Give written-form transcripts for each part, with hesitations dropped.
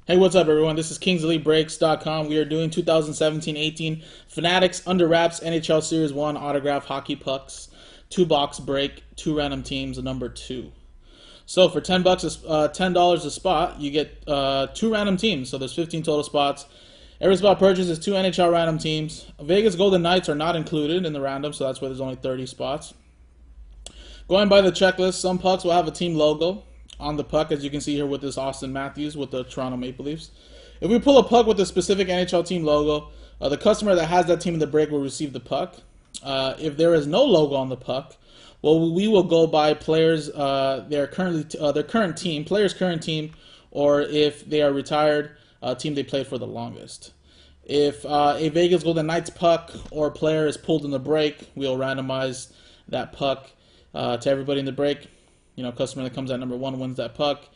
Hey, what's up, everyone? This is KingsEliteBreaks.com. We are doing 2017-18 Fanatics Under Wraps NHL Series 1 Autograph Hockey Pucks. 2-box break, 2 random teams, number 2. So for $10, $10 a spot, you get 2 random teams. So there's 15 total spots. Every spot purchase is 2 NHL random teams. Vegas Golden Knights are not included in the random, so that's why there's only 30 spots. Going by the checklist, some pucks will have a team logo on the puck, as you can see here with this Austin Matthews with the Toronto Maple Leafs. If we pull a puck with a specific NHL team logo, the customer that has that team in the break will receive the puck. If there is no logo on the puck, well, we will go by players, their current team, player's current team, or if they are retired, team they played for the longest. If a Vegas Golden Knights puck or player is pulled in the break, we'll randomize that puck to everybody in the break. You know, customer that comes at number 1 wins that puck.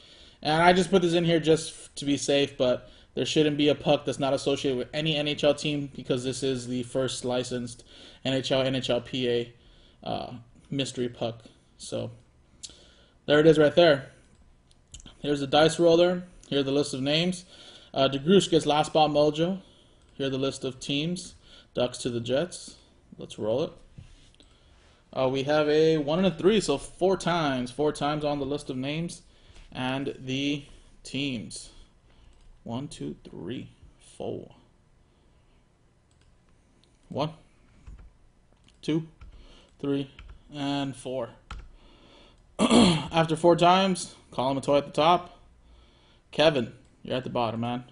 And I just put this in here just to be safe, but there shouldn't be a puck that's not associated with any NHL team because this is the first licensed NHLPA mystery puck. So there it is right there. Here's the dice roller. Here's the list of names. DeGroosh gets last spot mojo. Here's the list of teams. Ducks to the Jets. Let's roll it. We have a 1 and a 3, so 4 times. 4 times on the list of names and the teams. 1, 2, 3, 4. 1, 2, 3, and 4. After 4 times, call him a toy at the top. Kevin, you're at the bottom, man.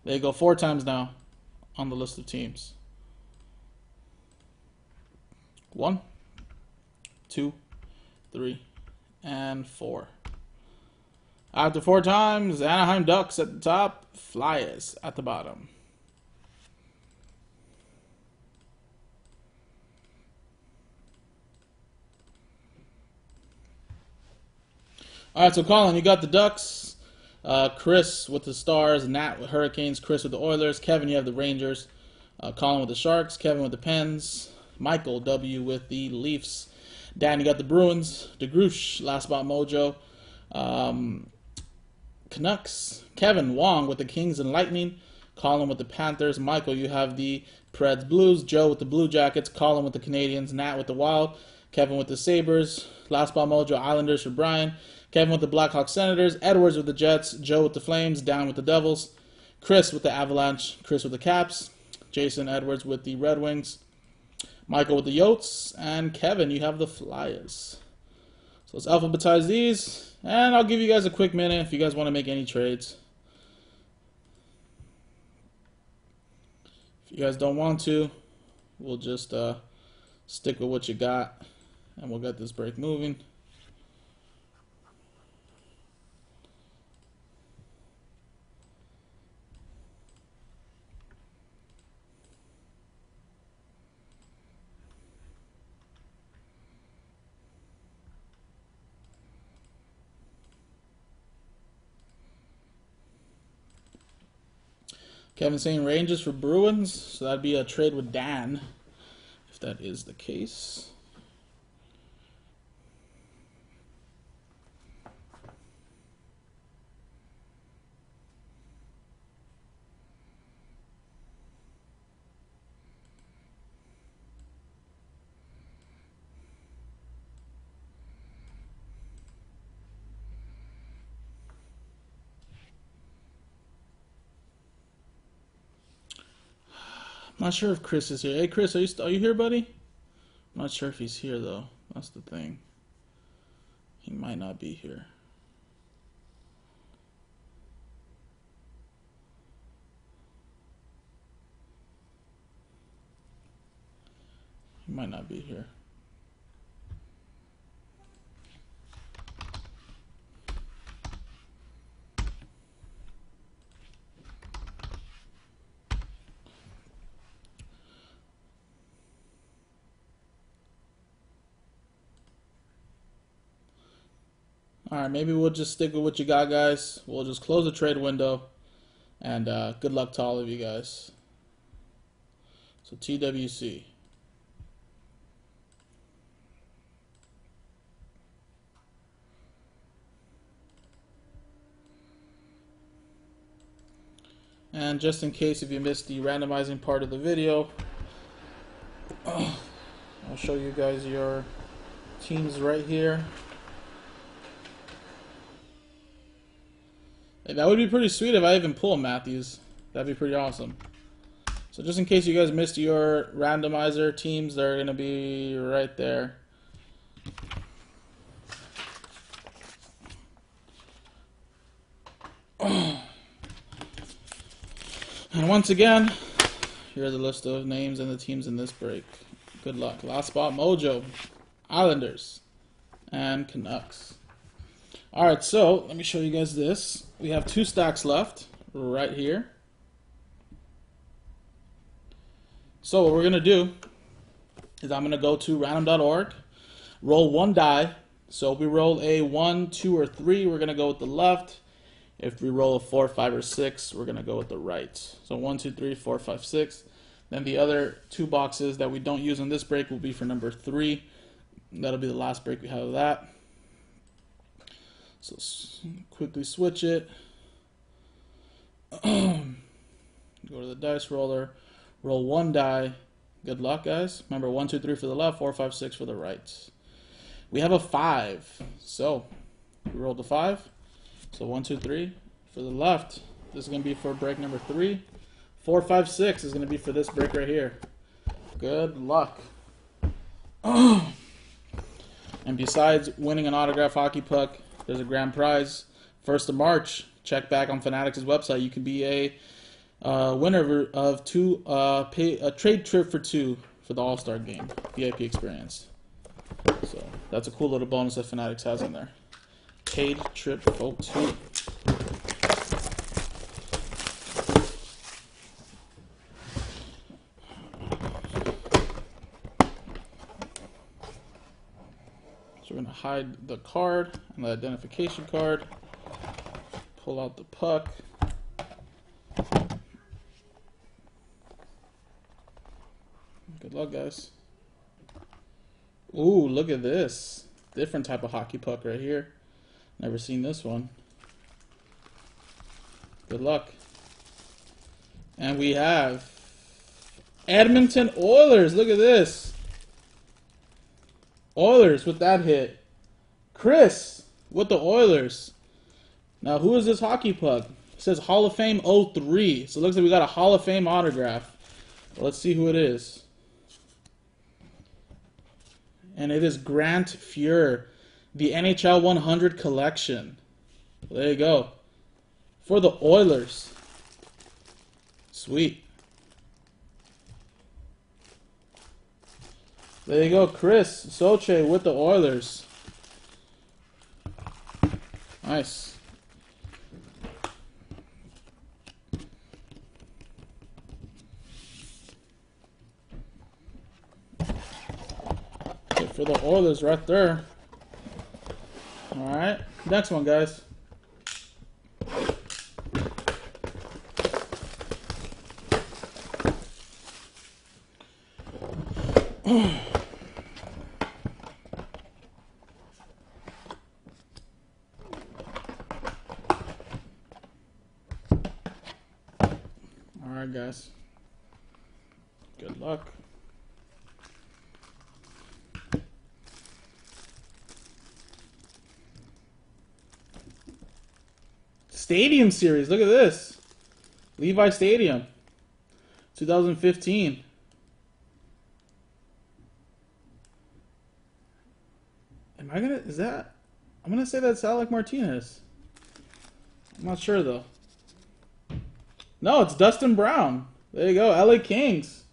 There you go, 4 times now on the list of teams. 1, 2, 3, and 4. After 4 times, Anaheim Ducks at the top, Flyers at the bottom. All right, so Colin, you got the Ducks. Chris with the Stars, Nat with Hurricanes, Chris with the Oilers, Kevin, you have the Rangers, Colin with the Sharks, Kevin with the Pens, Michael W with the Leafs, Dan, you got the Bruins, DeGroosh, last spot mojo, Canucks, Kevin, Wong with the Kings and Lightning, Colin with the Panthers, Michael, you have the Preds Blues, Joe with the Blue Jackets, Colin with the Canadians, Nat with the Wild, Kevin with the Sabres, last spot mojo, Islanders for Brian, Kevin with the Blackhawks Senators, Edwards with the Jets, Joe with the Flames, Dan with the Devils, Chris with the Avalanche, Chris with the Caps, Jason Edwards with the Red Wings, Michael with the Yotes, and Kevin, you have the Flyers. So let's alphabetize these, and I'll give you guys a quick minute if you guys want to make any trades. If you guys don't want to, we'll just stick with what you got, and we'll get this break moving. Kevin saying Rangers for Bruins, so that'd be a trade with Dan, if that is the case. I'm not sure if Chris is here. Hey, Chris, are you here, buddy? I'm not sure if he's here, though. That's the thing. He might not be here. He might not be here. Alright, maybe we'll just stick with what you got, guys. We'll just close the trade window. And good luck to all of you guys. So TWC. And just in case if you missed the randomizing part of the video, I'll show you guys your teams right here. Hey, that would be pretty sweet if I even pull Matthews. That'd be pretty awesome. So just in case you guys missed your randomizer teams, they're going to be right there. And once again, here's a list of names and the teams in this break. Good luck. Last spot, Mojo, Islanders, and Canucks. Alright, so let me show you guys this. We have 2 stacks left right here. So what we're going to do is I'm going to go to random.org, roll 1 die. So if we roll a 1, 2, or 3, we're going to go with the left. If we roll a 4, 5, or 6, we're going to go with the right. So 1, 2, 3, 4, 5, 6. Then the other 2 boxes that we don't use in this break will be for number 3. That'll be the last break we have of that. So quickly switch it. Go to the dice roller. Roll 1 die. Good luck, guys. Remember, 1, 2, 3 for the left, 4, 5, 6 for the right. We have a 5. So we rolled a 5. So 1, 2, 3 for the left. This is going to be for break number 3. 4, 5, 6 is going to be for this break right here. Good luck. And besides winning an autographed hockey puck, there's a grand prize. 1st of March, check back on Fanatics' website. You can be a winner of a trade trip for 2 for the All-Star game, VIP experience. So that's a cool little bonus that Fanatics has in there. Paid trip for 2. So we're going to hide the card and the identification card. Pull out the puck. Good luck, guys. Ooh, look at this. Different type of hockey puck right here. Never seen this one. Good luck. And we have Edmonton Oilers. Look at this. Oilers with that hit. Chris with the Oilers. Now, who is this hockey puck? It says Hall of Fame 03. So it looks like we got a Hall of Fame autograph. Well, let's see who it is. And it is Grant Fuhr, the NHL 100 collection. There you go. For the Oilers. Sweet. There you go, Chris Soche with the Oilers. Nice. For the Oilers right there. Alright, next one, guys. Alright, guys. Good luck. Stadium Series. Look at this. Levi Stadium. 2015. Am I gonna... Is that... I'm gonna say that's Alec Martinez. I'm not sure, though. No, it's Dustin Brown. There you go. LA Kings.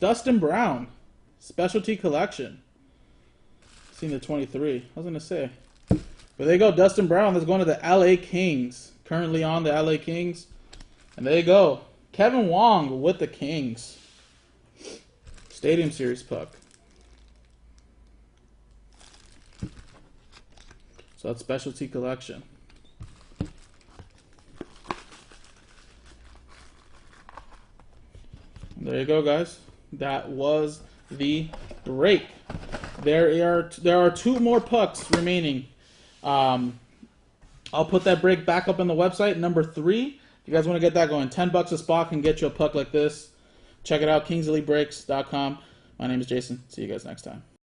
Dustin Brown. Specialty Collection. Seen the 23. I was gonna say. But there you go. Dustin Brown is going to the LA Kings. Currently on the LA Kings. And there you go. Kevin Wong with the Kings. Stadium Series puck. So that's Specialty Collection. And there you go, guys. That was the break. There are 2 more pucks remaining. I'll put that break back up on the website. Number 3 you guys want to get that going, $10 a spot can get you a puck like this. Check it out, kingselitebreaks.com. My name is Jason. See you guys next time.